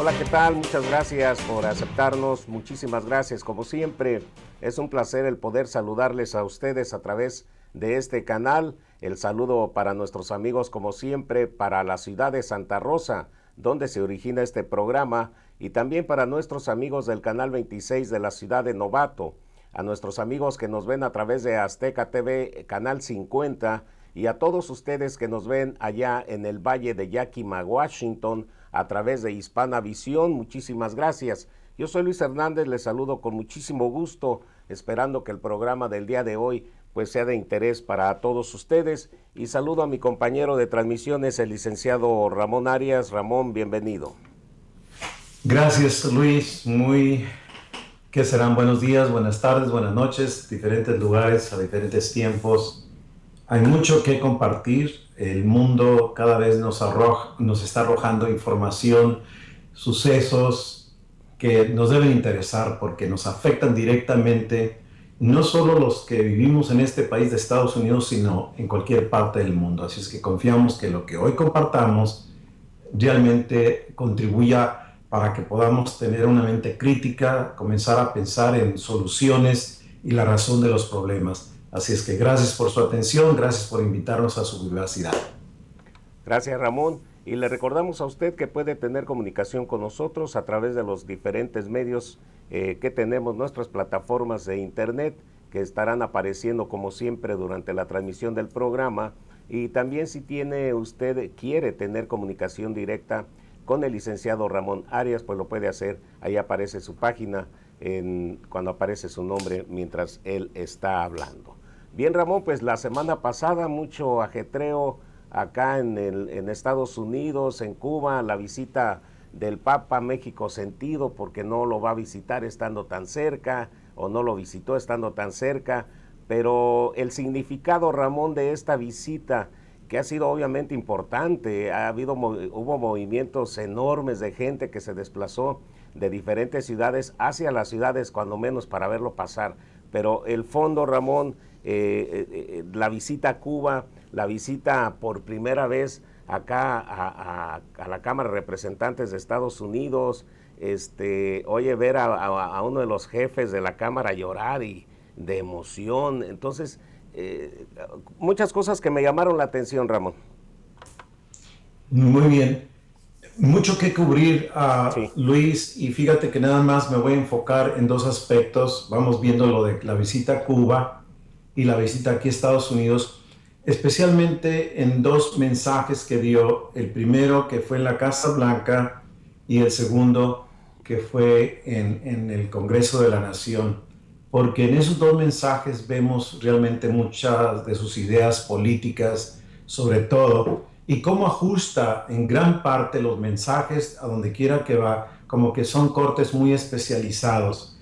Hola, ¿qué tal? Muchas gracias por aceptarnos. Muchísimas gracias. Como siempre, es un placer el poder saludarles a ustedes a través de este canal. El saludo para nuestros amigos, como siempre, para la ciudad de Santa Rosa, donde se origina este programa, y también para nuestros amigos del canal 26 de la ciudad de Novato, a nuestros amigos que nos ven a través de Azteca TV, canal 50, y a todos ustedes que nos ven allá en el Valle de Yakima, Washington, a través de Hispana Visión. Muchísimas gracias. Yo soy Luis Hernández, les saludo con muchísimo gusto, esperando que el programa del día de hoy pues sea de interés para todos ustedes, y saludo a mi compañero de transmisiones, el licenciado Ramón Arias. Ramón, bienvenido. Gracias, Luis. ¿Qué serán? Buenos días, buenas tardes, buenas noches, diferentes lugares, a diferentes tiempos. Hay mucho que compartir. El mundo cada vez nos está arrojando información, sucesos que nos deben interesar porque nos afectan directamente, no solo los que vivimos en este país de Estados Unidos, sino en cualquier parte del mundo. Así es que confiamos que lo que hoy compartamos realmente contribuya para que podamos tener una mente crítica, comenzar a pensar en soluciones y la razón de los problemas. Así es que gracias por su atención, gracias por invitarnos a su vivacidad. Gracias, Ramón. Y le recordamos a usted que puede tener comunicación con nosotros a través de los diferentes medios que tenemos, nuestras plataformas de internet, que estarán apareciendo como siempre durante la transmisión del programa. Y también, si quiere tener comunicación directa con el licenciado Ramón Arias, pues lo puede hacer. Ahí aparece su página cuando aparece su nombre mientras él está hablando. Bien, Ramón, pues la semana pasada mucho ajetreo acá en Estados Unidos, en Cuba, la visita del Papa a México sentido, porque no lo va a visitar estando tan cerca, o no lo visitó estando tan cerca. Pero el significado, Ramón, de esta visita, que ha sido obviamente importante, hubo movimientos enormes de gente que se desplazó de diferentes ciudades hacia las ciudades, cuando menos para verlo pasar. Pero el fondo, Ramón, la visita a Cuba, la visita por primera vez acá a la Cámara de Representantes de Estados Unidos, ver a uno de los jefes de la Cámara llorar y de emoción. Entonces, muchas cosas que me llamaron la atención, Ramón. Muy bien. Mucho que cubrir, Sí. Luis, y fíjate que nada más me voy a enfocar en dos aspectos. Vamos viendo lo de la visita a Cuba y la visita aquí a Estados Unidos, especialmente en dos mensajes que dio. El primero, que fue en la Casa Blanca, y el segundo, que fue en el Congreso de la Nación. Porque en esos dos mensajes vemos realmente muchas de sus ideas políticas, sobre todo, y cómo ajusta en gran parte los mensajes a donde quiera que va, como que son cortes muy especializados.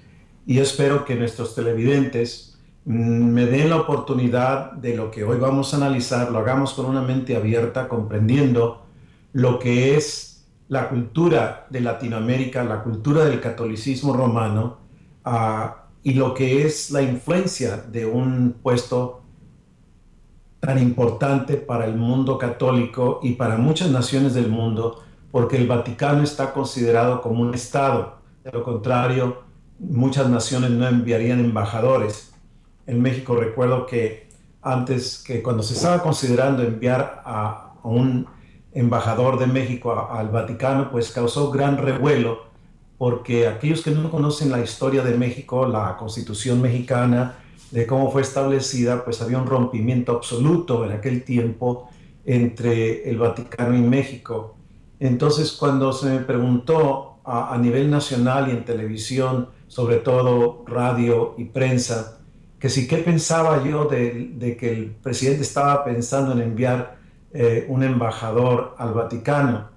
Y espero que nuestros televidentes me den la oportunidad de lo que hoy vamos a analizar, lo hagamos con una mente abierta, comprendiendo lo que es la cultura de Latinoamérica, la cultura del catolicismo romano, y lo que es la influencia de un puesto tan importante para el mundo católico y para muchas naciones del mundo, porque el Vaticano está considerado como un Estado. De lo contrario, muchas naciones no enviarían embajadores. En México recuerdo que cuando se estaba considerando enviar a un embajador de México al Vaticano, pues causó gran revuelo, porque aquellos que no conocen la historia de México, la Constitución mexicana, de cómo fue establecida, pues había un rompimiento absoluto en aquel tiempo entre el Vaticano y México. Entonces, cuando se me preguntó a nivel nacional y en televisión, sobre todo radio y prensa, que si qué pensaba yo de que el presidente estaba pensando en enviar un embajador al Vaticano.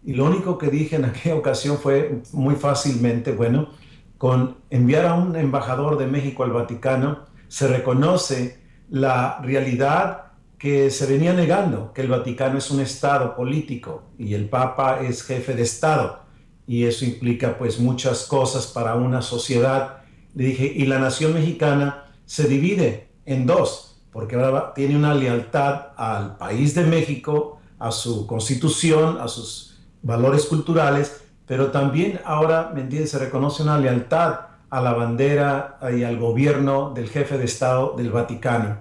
Y lo único que dije en aquella ocasión fue muy fácilmente, bueno, con enviar a un embajador de México al Vaticano, se reconoce la realidad que se venía negando, que el Vaticano es un Estado político y el Papa es jefe de Estado. Y eso implica pues muchas cosas para una sociedad. Le dije, y la nación mexicana se divide en dos, porque ahora tiene una lealtad al país de México, a su constitución, a sus valores culturales, pero también ahora, ¿me entiendes?, se reconoce una lealtad a la bandera y al gobierno del jefe de Estado del Vaticano.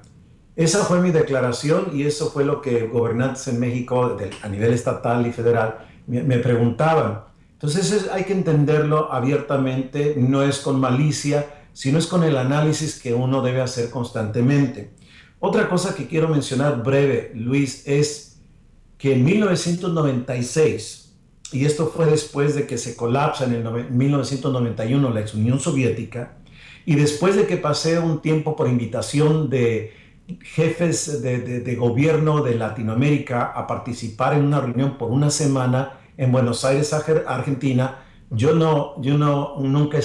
Esa fue mi declaración y eso fue lo que gobernantes en México a nivel estatal y federal me preguntaban. Entonces hay que entenderlo abiertamente, no es con malicia, sino es con el análisis que uno debe hacer constantemente. Otra cosa que quiero mencionar breve, Luis, es que en 1996, y esto fue después de que se colapsa en el 1991 la ex Unión Soviética, y después de que pasé un tiempo por invitación de jefes de gobierno de Latinoamérica a participar en una reunión por una semana en Buenos Aires, Argentina, yo nunca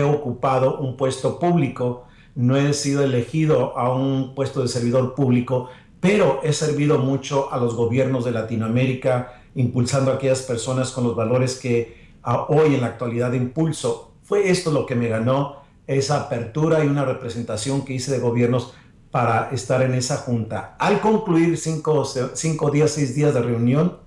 he ocupado un puesto público, no he sido elegido a un puesto de servidor público, pero he servido mucho a los gobiernos de Latinoamérica, impulsando a aquellas personas con los valores que hoy en la actualidad impulso. Fue esto lo que me ganó esa apertura y una representación que hice de gobiernos para estar en esa junta. Al concluir 6 días de reunión,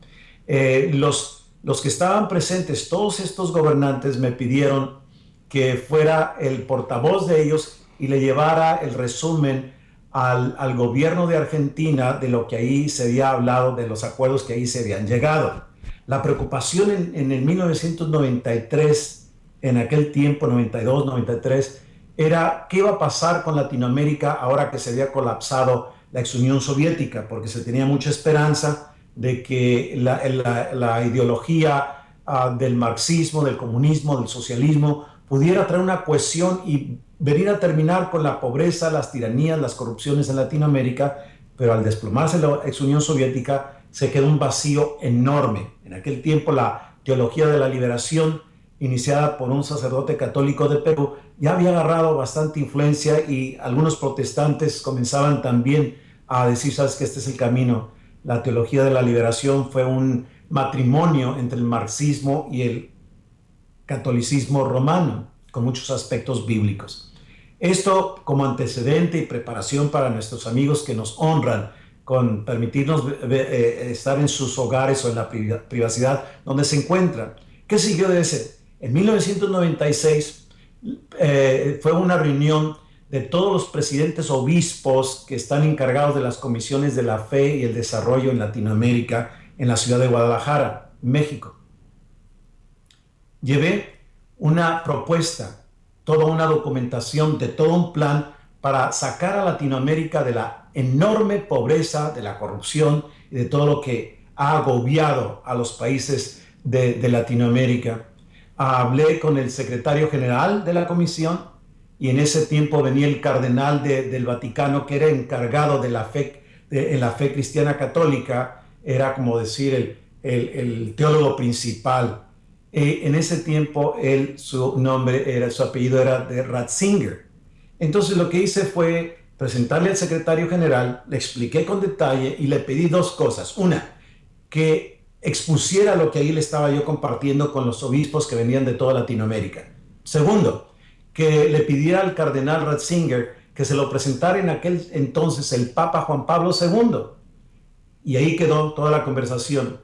los que estaban presentes, todos estos gobernantes me pidieron que fuera el portavoz de ellos y le llevara el resumen al gobierno de Argentina de lo que ahí se había hablado, de los acuerdos que ahí se habían llegado. La preocupación en el 1993, en aquel tiempo, 92, 93, era qué iba a pasar con Latinoamérica ahora que se había colapsado la ex Unión Soviética, porque se tenía mucha esperanza de que la ideología del marxismo, del comunismo, del socialismo, pudiera traer una cohesión y venir a terminar con la pobreza, las tiranías, las corrupciones en Latinoamérica, pero al desplomarse la ex Unión Soviética se quedó un vacío enorme. En aquel tiempo la teología de la liberación, iniciada por un sacerdote católico de Perú, ya había agarrado bastante influencia y algunos protestantes comenzaban también a decir, sabes que este es el camino. La teología de la liberación fue un matrimonio entre el marxismo y el catolicismo romano, con muchos aspectos bíblicos. Esto como antecedente y preparación para nuestros amigos que nos honran con permitirnos estar en sus hogares o en la privacidad donde se encuentran. ¿Qué siguió de ese? En 1996 fue una reunión de todos los presidentes obispos que están encargados de las comisiones de la fe y el desarrollo en Latinoamérica en la ciudad de Guadalajara, México. Llevé una propuesta, toda una documentación de todo un plan para sacar a Latinoamérica de la enorme pobreza, de la corrupción y de todo lo que ha agobiado a los países de Latinoamérica. Hablé con el secretario general de la comisión y en ese tiempo venía el cardenal del Vaticano que era encargado de la fe, en la fe cristiana católica, era como decir el teólogo principal. En ese tiempo su apellido era de Ratzinger. Entonces lo que hice fue presentarle al secretario general, le expliqué con detalle y le pedí dos cosas. Una, que expusiera lo que ahí le estaba yo compartiendo con los obispos que venían de toda Latinoamérica. Segundo, que le pidiera al cardenal Ratzinger que se lo presentara en aquel entonces el Papa Juan Pablo II. Y ahí quedó toda la conversación.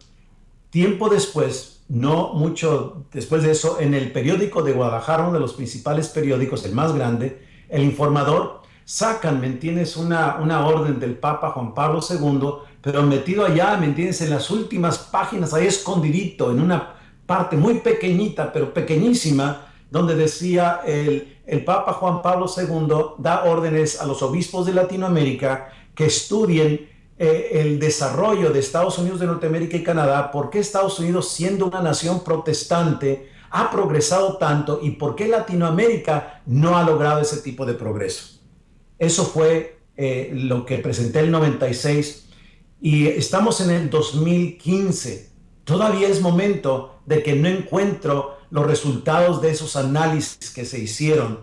Tiempo después, no mucho después de eso, en el periódico de Guadalajara, uno de los principales periódicos, el más grande, El Informador, sacan, ¿me entiendes?, una orden del Papa Juan Pablo II, pero metido allá, ¿me entiendes?, en las últimas páginas, ahí escondidito, en una parte muy pequeñita, pero pequeñísima, donde decía el Papa Juan Pablo II da órdenes a los obispos de Latinoamérica que estudien el desarrollo de Estados Unidos de Norteamérica y Canadá, por qué Estados Unidos, siendo una nación protestante, ha progresado tanto y por qué Latinoamérica no ha logrado ese tipo de progreso. Eso fue lo que presenté en el 96 y estamos en el 2015. Todavía es momento de que no encuentro los resultados de esos análisis que se hicieron,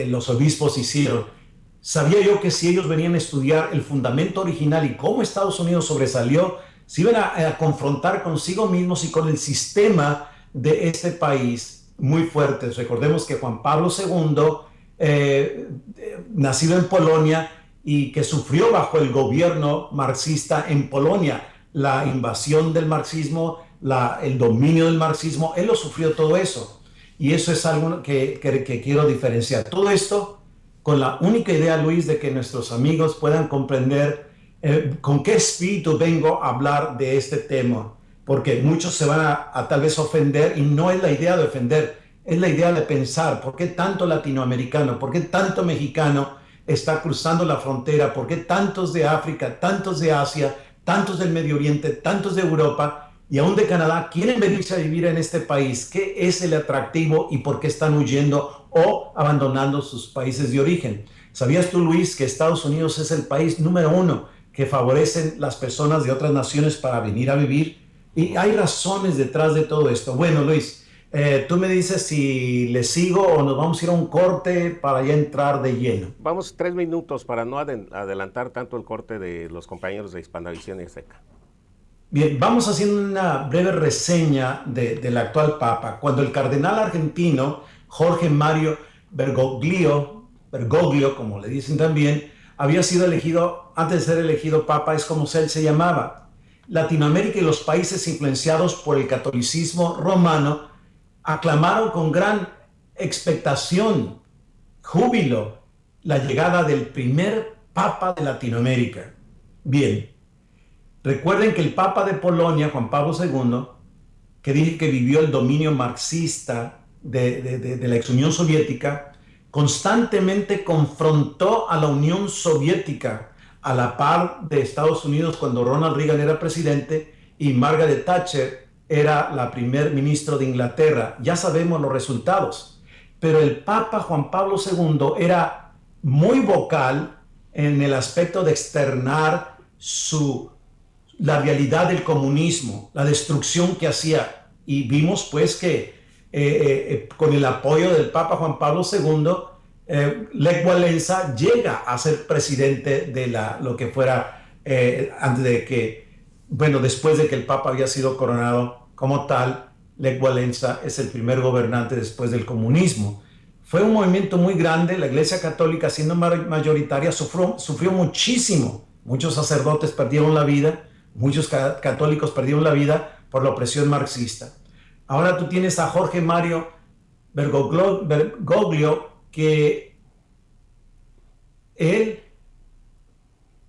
los obispos hicieron. Sabía yo que si ellos venían a estudiar el fundamento original y cómo Estados Unidos sobresalió, se iban a confrontar consigo mismos y con el sistema de este país muy fuertes. Recordemos que Juan Pablo II, nacido en Polonia y que sufrió bajo el gobierno marxista en Polonia, la invasión del marxismo el dominio del marxismo, él lo sufrió todo eso. Y eso es algo que quiero diferenciar. Todo esto con la única idea, Luis, de que nuestros amigos puedan comprender con qué espíritu vengo a hablar de este tema. Porque muchos se van a tal vez ofender, y no es la idea de ofender, es la idea de pensar por qué tanto latinoamericano, por qué tanto mexicano está cruzando la frontera, por qué tantos de África, tantos de Asia, tantos del Medio Oriente, tantos de Europa y aún de Canadá quieren venirse a vivir en este país. ¿Qué es el atractivo y por qué están huyendo o abandonando sus países de origen? ¿Sabías tú, Luis, que Estados Unidos es el país número 1 que favorecen las personas de otras naciones para venir a vivir? Y hay razones detrás de todo esto. Bueno, Luis, tú me dices si le sigo o nos vamos a ir a un corte para ya entrar de lleno. Vamos 3 minutos para no adelantar tanto el corte de los compañeros de Hispavisión y Azteca. Bien, vamos haciendo una breve reseña del actual Papa. Cuando el cardenal argentino Jorge Mario Bergoglio, como le dicen también, había sido elegido, antes de ser elegido Papa, es como él se llamaba. Latinoamérica y los países influenciados por el catolicismo romano aclamaron con gran expectación, júbilo, la llegada del primer Papa de Latinoamérica. Bien, recuerden que el Papa de Polonia, Juan Pablo II, que dije que vivió el dominio marxista de la ex Unión Soviética, constantemente confrontó a la Unión Soviética a la par de Estados Unidos cuando Ronald Reagan era presidente y Margaret Thatcher era la primer ministro de Inglaterra. Ya sabemos los resultados. Pero el Papa Juan Pablo II era muy vocal en el aspecto de externar la realidad del comunismo, la destrucción que hacía. Y vimos pues que con el apoyo del Papa Juan Pablo II, Lech Walesa llega a ser presidente de lo que fuera, antes de que, bueno, después de que el Papa había sido coronado como tal, Lech Walesa es el primer gobernante después del comunismo. Fue un movimiento muy grande. La Iglesia Católica, siendo mayoritaria, sufrió muchísimo. Muchos sacerdotes perdieron la vida, muchos católicos perdieron la vida por la opresión marxista. Ahora tú tienes a Jorge Mario Bergoglio, que él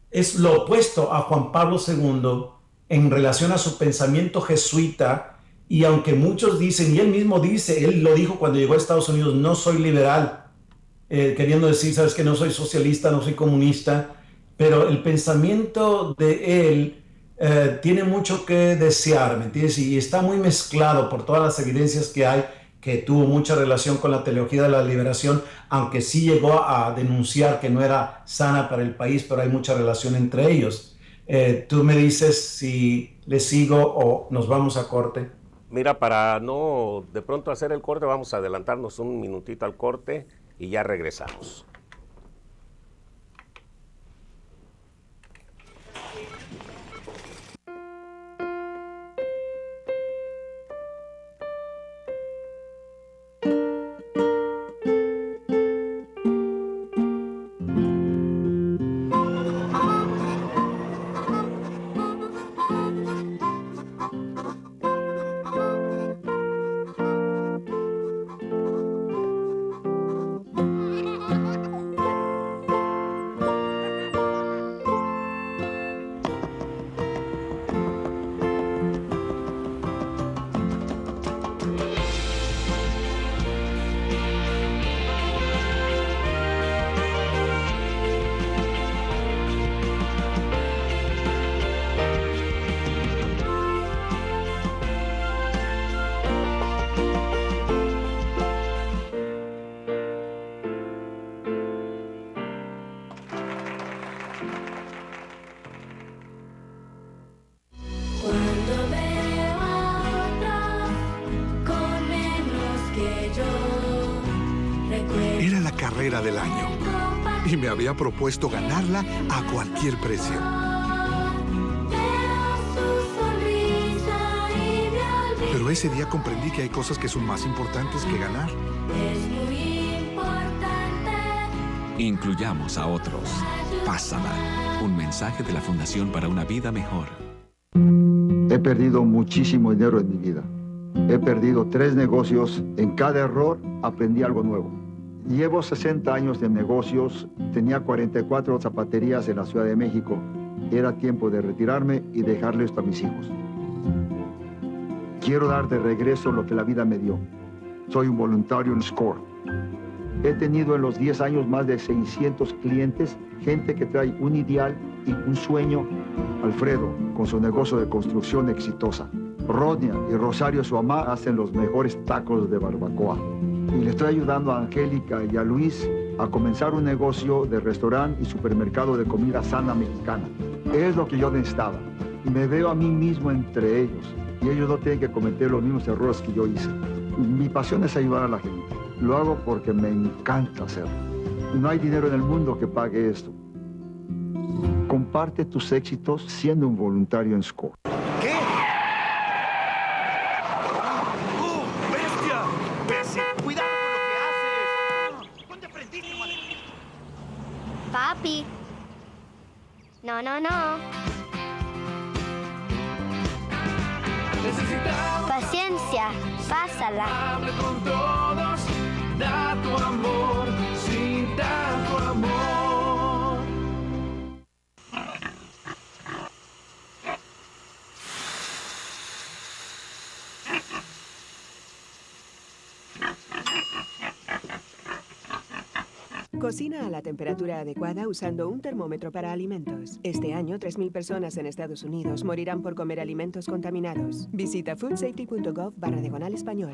es lo opuesto a Juan Pablo II en relación a su pensamiento jesuita, y aunque muchos dicen, y él mismo dice, él lo dijo cuando llegó a Estados Unidos, no soy liberal, queriendo decir, sabes que no soy socialista, no soy comunista, pero el pensamiento de él tiene mucho que desear, ¿me entiendes? Y está muy mezclado por todas las evidencias que hay, que tuvo mucha relación con la teología de la liberación, aunque sí llegó a denunciar que no era sana para el país, pero hay mucha relación entre ellos. Tú me dices si le sigo o nos vamos a corte. Mira, para no de pronto hacer el corte, vamos a adelantarnos un minutito al corte y ya regresamos. Del año y me había propuesto ganarla a cualquier precio. Pero ese día comprendí que hay cosas que son más importantes que ganar. Es muy importante. Incluyamos a otros. Pásala. Un mensaje de la Fundación para una Vida Mejor. Te perdido muchísimo dinero en mi vida. He perdido 3 negocios. En cada error aprendí algo nuevo. Llevo 60 años de negocios. Tenía 44 zapaterías en la Ciudad de México. Era tiempo de retirarme y dejarle esto a mis hijos. Quiero dar de regreso lo que la vida me dio. Soy un voluntario en SCORE. He tenido en los 10 años más de 600 clientes, gente que trae un ideal y un sueño. Alfredo, con su negocio de construcción exitosa. Rodnia y Rosario, su mamá, hacen los mejores tacos de barbacoa. Y le estoy ayudando a Angélica y a Luis a comenzar un negocio de restaurante y supermercado de comida sana mexicana. Es lo que yo necesitaba. Y me veo a mí mismo entre ellos. Y ellos no tienen que cometer los mismos errores que yo hice. Mi pasión es ayudar a la gente. Lo hago porque me encanta hacerlo. No hay dinero en el mundo que pague esto. Comparte tus éxitos siendo un voluntario en SCORE. ¿Qué? ¡Bestia! ¡Bestia! ¡Cuidado con lo que haces! ¿Dónde aprendiste, madre? Papi. No, no, no. Paciencia, pásala. Hable con todos, da tu amor, sí, da tu amor. Cocina a la temperatura adecuada usando un termómetro para alimentos. Este año, 3.000 personas en Estados Unidos morirán por comer alimentos contaminados. Visita foodsafety.gov/español.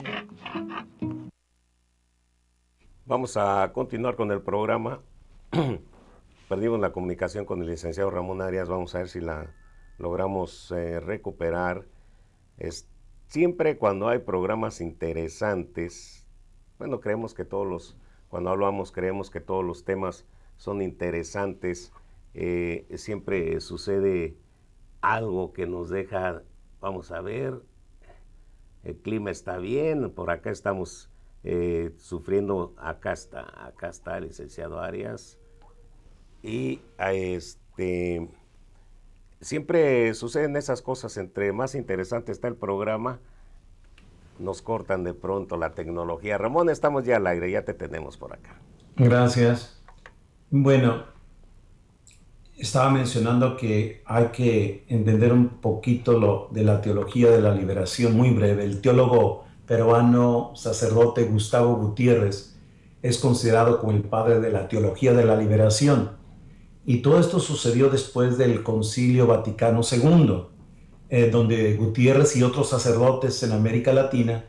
Vamos a continuar con el programa. Perdimos la comunicación con el licenciado Ramón Arias. Vamos a ver si la logramos recuperar. Siempre cuando hay programas interesantes, bueno, cuando hablamos creemos que todos los temas son interesantes. Siempre sucede algo que nos deja, vamos a ver, el clima está bien, por acá estamos sufriendo, acá está el licenciado Arias. Y siempre suceden esas cosas, entre más interesante está el programa, nos cortan de pronto la tecnología. Ramón, estamos ya al aire, ya te tenemos por acá. Gracias. Bueno, estaba mencionando que hay que entender un poquito lo de la teología de la liberación, muy breve. El teólogo peruano, sacerdote Gustavo Gutiérrez, es considerado como el padre de la teología de la liberación. Y todo esto sucedió después del Concilio Vaticano II, donde Gutiérrez y otros sacerdotes en América Latina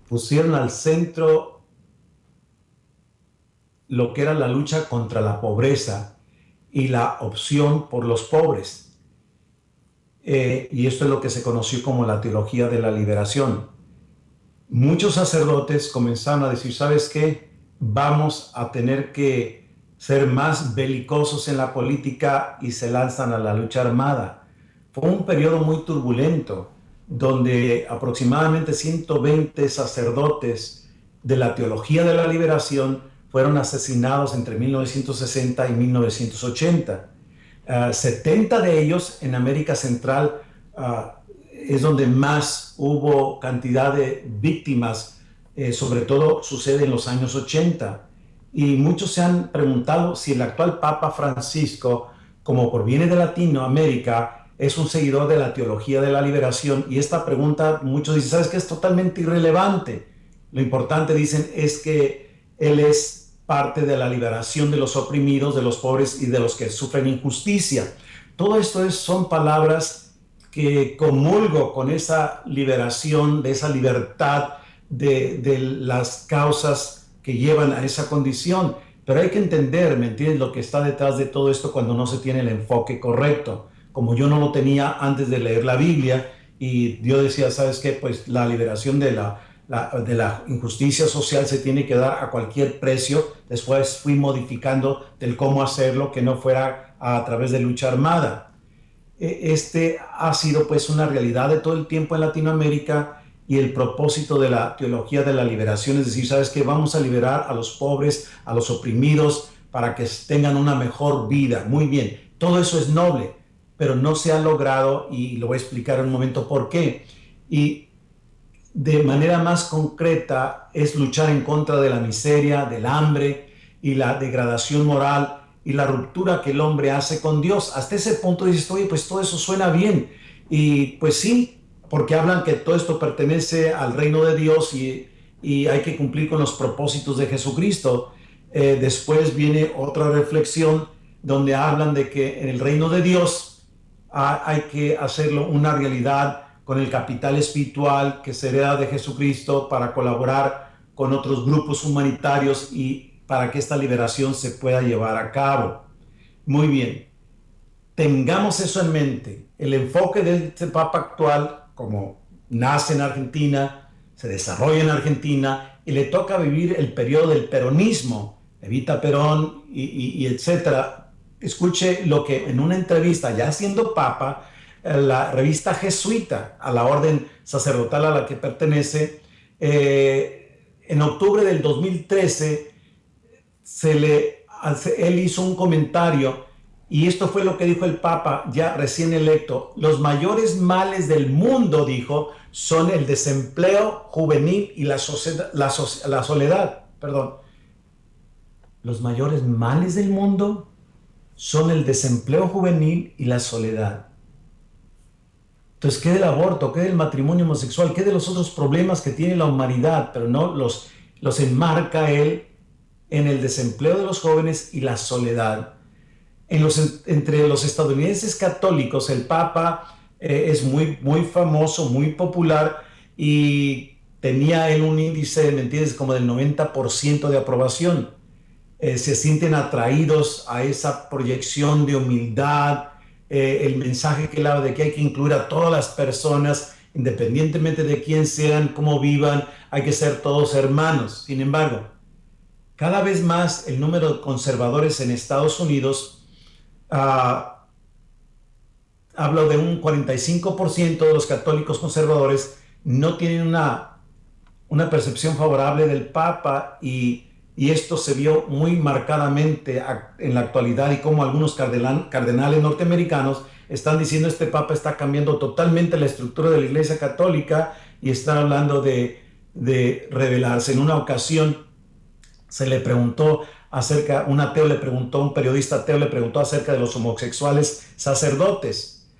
pusieron al centro lo que era la lucha contra la pobreza y la opción por los pobres. Y esto es lo que se conoció como la teología de la liberación. Muchos sacerdotes comenzaron a decir, ¿sabes qué? Vamos a tener que ser más belicosos en la política, y se lanzan a la lucha armada. Fue un periodo muy turbulento, donde aproximadamente 120 sacerdotes de la teología de la liberación fueron asesinados entre 1960 y 1980. 70 de ellos en América Central es donde más hubo cantidad de víctimas, sobre todo sucede en los años 80. Y muchos se han preguntado si el actual Papa Francisco, como proviene de Latinoamérica, es un seguidor de la teología de la liberación. Y esta pregunta, muchos dicen, ¿sabes qué? Es totalmente irrelevante. Lo importante, dicen, es que él es parte de la liberación de los oprimidos, de los pobres y de los que sufren injusticia. Todo esto son palabras que comulgo con esa liberación, de esa libertad, de las causas que llevan a esa condición. Pero hay que entender, ¿me entiendes?, lo que está detrás de todo esto cuando no se tiene el enfoque correcto. Como yo no lo tenía antes de leer la Biblia, y yo decía, ¿sabes qué? Pues la liberación de la injusticia social se tiene que dar a cualquier precio. Después fui modificando del cómo hacerlo, que no fuera a través de lucha armada. Ha sido pues una realidad de todo el tiempo en Latinoamérica, y el propósito de la teología de la liberación es decir, ¿sabes qué? Vamos a liberar a los pobres, a los oprimidos, para que tengan una mejor vida. Muy bien, todo eso es noble, pero no se ha logrado, y lo voy a explicar en un momento por qué. Y de manera más concreta es luchar en contra de la miseria, del hambre y la degradación moral y la ruptura que el hombre hace con Dios. Hasta ese punto dices, oye, pues todo eso suena bien. Y pues sí, porque hablan que todo esto pertenece al reino de Dios y hay que cumplir con los propósitos de Jesucristo. Después viene otra reflexión donde hablan de que en el reino de Dios hay que hacerlo una realidad con el capital espiritual que se hereda de Jesucristo para colaborar con otros grupos humanitarios y para que esta liberación se pueda llevar a cabo. Muy bien, tengamos eso en mente. El enfoque de este Papa actual, como nace en Argentina, se desarrolla en Argentina y le toca vivir el periodo del peronismo, Evita Perón y etcétera. Escuche lo que en una entrevista, ya siendo Papa, la revista jesuita, a la orden sacerdotal a la que pertenece, en octubre del 2013, él hizo un comentario, y esto fue lo que dijo el Papa ya recién electo: los mayores males del mundo, dijo, son el desempleo juvenil y la soledad. Perdón. Los mayores males del mundo son el desempleo juvenil y la soledad. Entonces, ¿qué del aborto? ¿Qué del matrimonio homosexual? ¿Qué de los otros problemas que tiene la humanidad? Pero no los enmarca él en el desempleo de los jóvenes y la soledad. Entre los estadounidenses católicos, el Papa es muy famoso, muy popular, y tenía él un índice, ¿me entiendes?, como del 90% de aprobación. Se sienten atraídos a esa proyección de humildad, el mensaje que él habla de que hay que incluir a todas las personas, independientemente de quién sean, cómo vivan, hay que ser todos hermanos. Sin embargo, cada vez más el número de conservadores en Estados Unidos, hablo de un 45% de los católicos conservadores, no tienen una percepción favorable del Papa, y esto se vio muy marcadamente en la actualidad, y como algunos cardenales norteamericanos están diciendo este Papa está cambiando totalmente la estructura de la Iglesia Católica y están hablando de rebelarse. En una ocasión se le preguntó un periodista ateo le preguntó acerca de los homosexuales sacerdotes,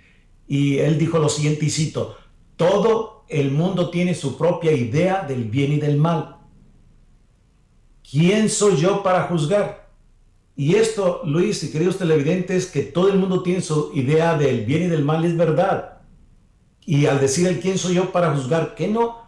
y él dijo lo siguiente, y cito: todo el mundo tiene su propia idea del bien y del mal. ¿Quién soy yo para juzgar? Y esto, Luis y queridos televidentes, que todo el mundo tiene su idea del bien y del mal, es verdad. Y al decir el quién soy yo para juzgar, ¿qué no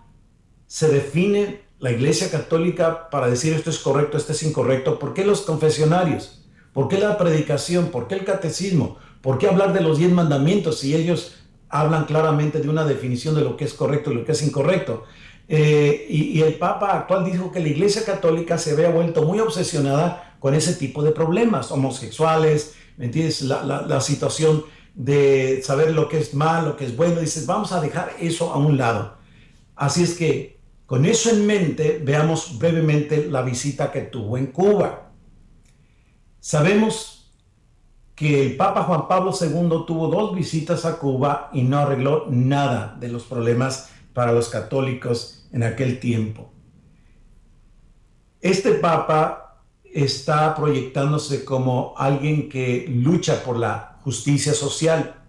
se define la Iglesia Católica para decir esto es correcto, esto es incorrecto? ¿Por qué los confesionarios? ¿Por qué la predicación? ¿Por qué el catecismo? ¿Por qué hablar de los 10 mandamientos si ellos hablan claramente de una definición de lo que es correcto y lo que es incorrecto? Y el Papa actual dijo que la Iglesia Católica se había vuelto muy obsesionada con ese tipo de problemas homosexuales, ¿me entiendes? La situación de saber lo que es mal, lo que es bueno. Dices, vamos a dejar eso a un lado. Así es que, con eso en mente, veamos brevemente la visita que tuvo en Cuba. Sabemos que el Papa Juan Pablo II tuvo 2 visitas a Cuba y no arregló nada de los problemas para los católicos en aquel tiempo. Este Papa está proyectándose como alguien que lucha por la justicia social,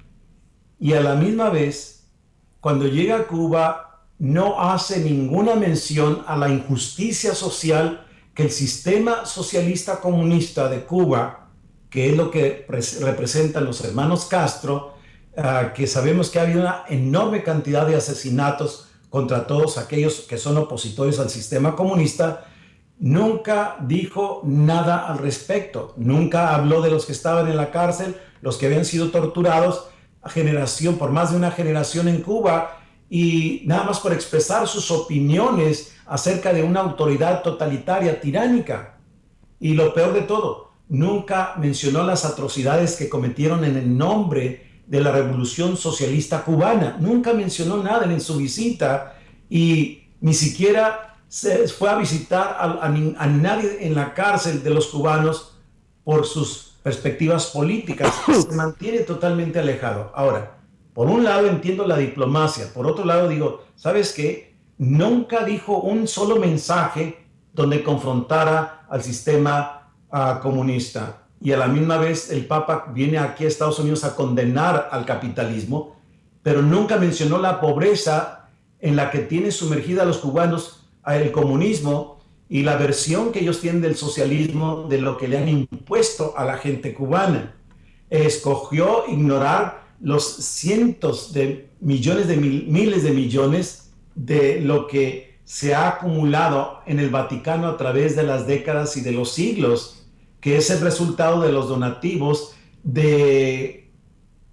y a la misma vez, cuando llega a Cuba, no hace ninguna mención a la injusticia social que el sistema socialista comunista de Cuba, que es lo que representan los hermanos Castro, que sabemos que ha habido una enorme cantidad de asesinatos contra todos aquellos que son opositores al sistema comunista, nunca dijo nada al respecto. Nunca habló de los que estaban en la cárcel, los que habían sido torturados por más de una generación en Cuba, y nada más por expresar sus opiniones acerca de una autoridad totalitaria, tiránica. Y lo peor de todo, nunca mencionó las atrocidades que cometieron en el nombre de la Revolución Socialista Cubana. Nunca mencionó nada en su visita, y ni siquiera se fue a visitar a nadie en la cárcel de los cubanos por sus perspectivas políticas, se mantiene totalmente alejado. Ahora, por un lado entiendo la diplomacia, por otro lado digo, ¿sabes qué? Nunca dijo un solo mensaje donde confrontara al sistema comunista. Y a la misma vez el Papa viene aquí a Estados Unidos a condenar al capitalismo, pero nunca mencionó la pobreza en la que tiene sumergida a los cubanos el comunismo y la versión que ellos tienen del socialismo, de lo que le han impuesto a la gente cubana. Escogió ignorar los cientos de millones de miles de millones de lo que se ha acumulado en el Vaticano a través de las décadas y de los siglos, que es el resultado de los donativos de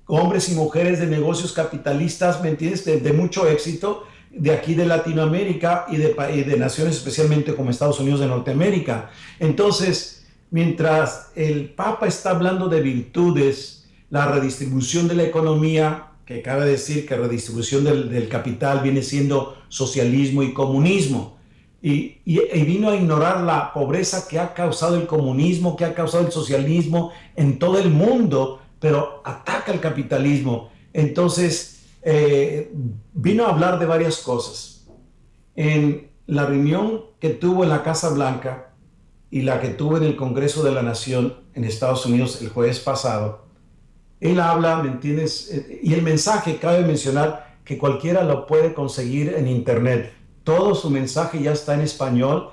hombres y mujeres de negocios capitalistas, ¿me entiendes?, de mucho éxito, de aquí de Latinoamérica y de naciones especialmente como Estados Unidos de Norteamérica. Entonces, mientras el Papa está hablando de virtudes, la redistribución de la economía, que cabe decir que redistribución del capital viene siendo socialismo y comunismo, y vino a ignorar la pobreza que ha causado el comunismo, que ha causado el socialismo en todo el mundo, pero ataca el capitalismo. Entonces, vino a hablar de varias cosas. En la reunión que tuvo en la Casa Blanca y la que tuvo en el Congreso de la Nación en Estados Unidos el jueves pasado, él habla, ¿me entiendes? Y el mensaje, cabe mencionar que cualquiera lo puede conseguir en internet. Todo su mensaje ya está en español.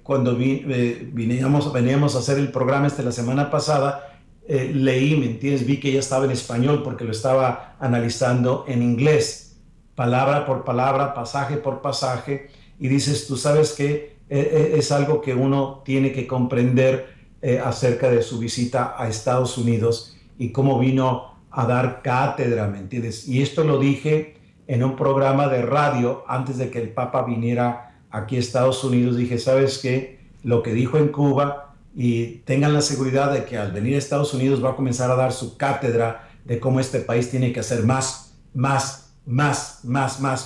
Cuando veníamos a hacer el programa la semana pasada, leí, ¿me entiendes? Vi que ya estaba en español porque lo estaba analizando en inglés, palabra por palabra, pasaje por pasaje, y dices, tú sabes que es algo que uno tiene que comprender acerca de su visita a Estados Unidos y cómo vino a dar cátedra, ¿me entiendes? Y esto lo dije en un programa de radio antes de que el Papa viniera aquí a Estados Unidos. Dije, ¿sabes qué? Lo que dijo en Cuba, y tengan la seguridad de que al venir a Estados Unidos va a comenzar a dar su cátedra de cómo este país tiene que hacer más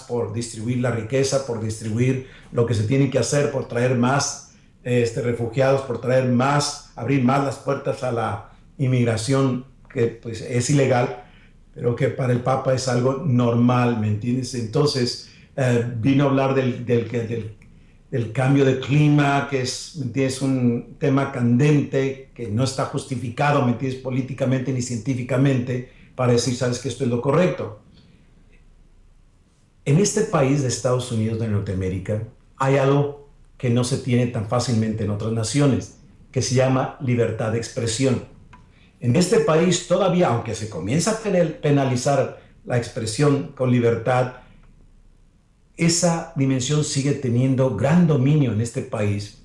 por distribuir la riqueza, por distribuir lo que se tiene que hacer, por traer más refugiados, por traer más, abrir más las puertas a la inmigración que pues es ilegal, pero que para el Papa es algo normal, ¿me entiendes? Entonces vino a hablar del cambio de clima, que es, ¿me entiendes?, un tema candente, que no está justificado, ¿me entiendes?, políticamente ni científicamente, para decir, sabes que esto es lo correcto. En este país de Estados Unidos de Norteamérica hay algo que no se tiene tan fácilmente en otras naciones, que se llama libertad de expresión. En este país todavía, aunque se comienza a penalizar la expresión con libertad, esa dimensión sigue teniendo gran dominio en este país,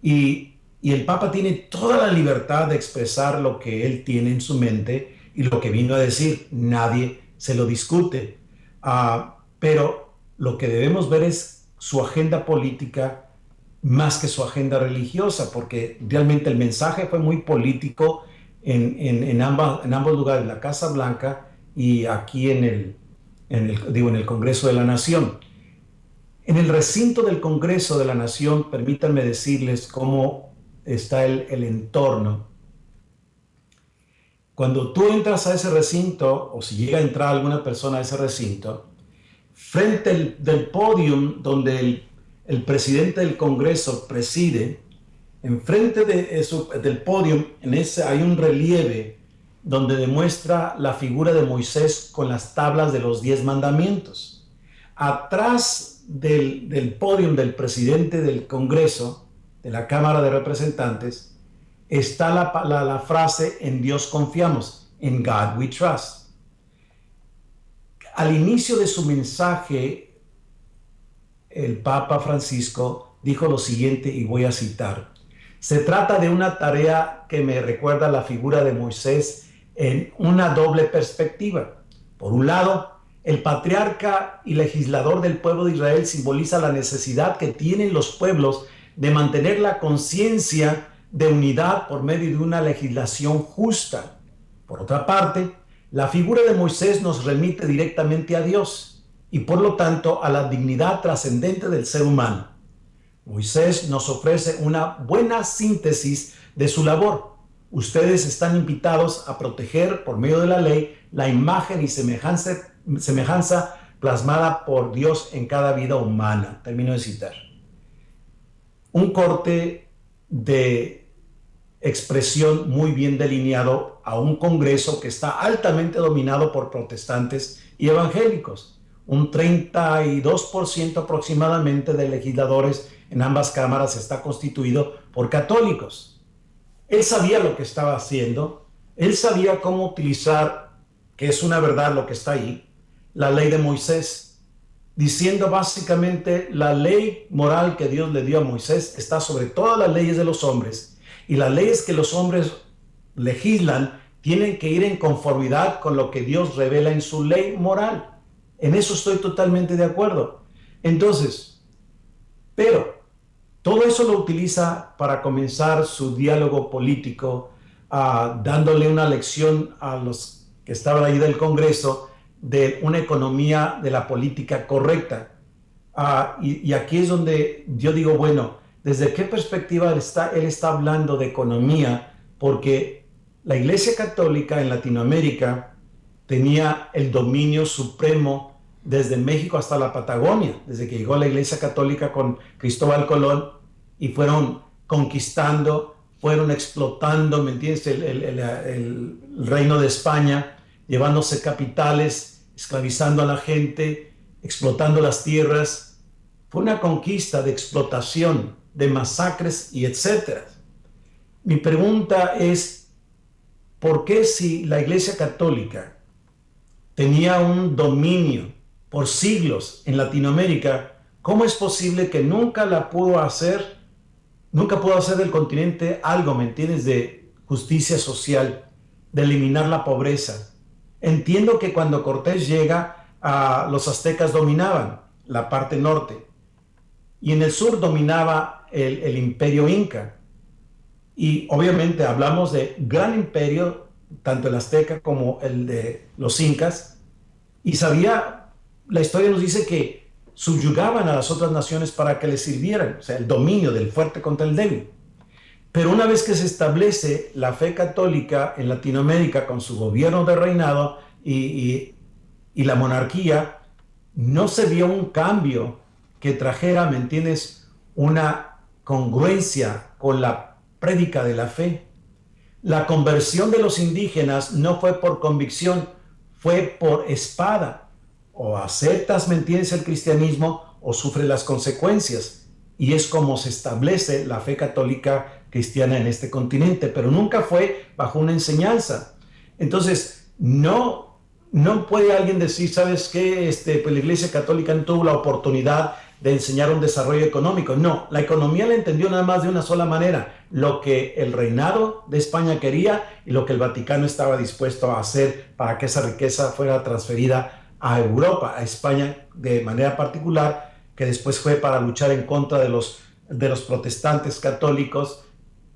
y el Papa tiene toda la libertad de expresar lo que él tiene en su mente y lo que vino a decir. Nadie se lo discute, pero lo que debemos ver es su agenda política más que su agenda religiosa, porque realmente el mensaje fue muy político en ambos lugares, la Casa Blanca y aquí en el Congreso de la Nación. En el recinto del Congreso de la Nación, permítanme decirles cómo está el entorno. Cuando tú entras a ese recinto, o si llega a entrar alguna persona a ese recinto, frente del podium donde el presidente del Congreso preside, enfrente del podium hay un relieve donde demuestra la figura de Moisés con las tablas de los 10 mandamientos. Atrás del podium del presidente del Congreso, de la Cámara de Representantes, está la frase "en Dios confiamos", "in God we trust". Al inicio de su mensaje, el Papa Francisco dijo lo siguiente, y voy a citar: se trata de una tarea que me recuerda la figura de Moisés en una doble perspectiva. Por un lado, el patriarca y legislador del pueblo de Israel simboliza la necesidad que tienen los pueblos de mantener la conciencia de unidad por medio de una legislación justa. Por otra parte, la figura de Moisés nos remite directamente a Dios y por lo tanto a la dignidad trascendente del ser humano. Moisés nos ofrece una buena síntesis de su labor. ustedes están invitados a proteger por medio de la ley la imagen y semejanza plasmada por Dios en cada vida humana. Termino de citar. Un corte de expresión muy bien delineado a un Congreso que está altamente dominado por protestantes y evangélicos. Un 32% aproximadamente de legisladores en ambas cámaras está constituido por católicos. Él sabía lo que estaba haciendo, él sabía cómo utilizar, que es una verdad lo que está ahí, la ley de Moisés, diciendo básicamente la ley moral que Dios le dio a Moisés está sobre todas las leyes de los hombres, y las leyes que los hombres legislan tienen que ir en conformidad con lo que Dios revela en su ley moral. En eso estoy totalmente de acuerdo. Entonces, pero todo eso lo utiliza para comenzar su diálogo político, dándole una lección a los que estaban ahí del Congreso de una economía de la política correcta. Y aquí es donde yo digo, bueno, ¿desde qué perspectiva él está hablando de economía? Porque la Iglesia Católica en Latinoamérica tenía el dominio supremo desde México hasta la Patagonia, desde que llegó la Iglesia Católica con Cristóbal Colón y fueron conquistando, fueron explotando, ¿me entiendes?, el reino de España, llevándose capitales, esclavizando a la gente, explotando las tierras. Fue una conquista de explotación, de masacres y etcétera. Mi pregunta es, ¿por qué si la Iglesia Católica tenía un dominio por siglos en Latinoamérica, cómo es posible que nunca pudo hacer del continente algo, ¿me entiendes?, de justicia social, de eliminar la pobreza? Entiendo que cuando Cortés llega, los aztecas dominaban la parte norte y en el sur dominaba el imperio inca. Y obviamente hablamos de gran imperio, tanto el azteca como el de los incas, y la historia nos dice que subyugaban a las otras naciones para que les sirvieran, o sea, el dominio del fuerte contra el débil. Pero una vez que se establece la fe católica en Latinoamérica con su gobierno de reinado y la monarquía, no se vio un cambio que trajera, ¿me entiendes?, una congruencia con la prédica de la fe. La conversión de los indígenas no fue por convicción, fue por espada. O aceptas, ¿me entiendes?, el cristianismo o sufres las consecuencias. Y es como se establece la fe católica cristiana en este continente, pero nunca fue bajo una enseñanza. Entonces, no puede alguien decir, ¿sabes qué? Pues la Iglesia Católica no tuvo la oportunidad de enseñar un desarrollo económico. No, la economía la entendió nada más de una sola manera, lo que el reinado de España quería y lo que el Vaticano estaba dispuesto a hacer para que esa riqueza fuera transferida a Europa, a España de manera particular, que después fue para luchar en contra de los protestantes católicos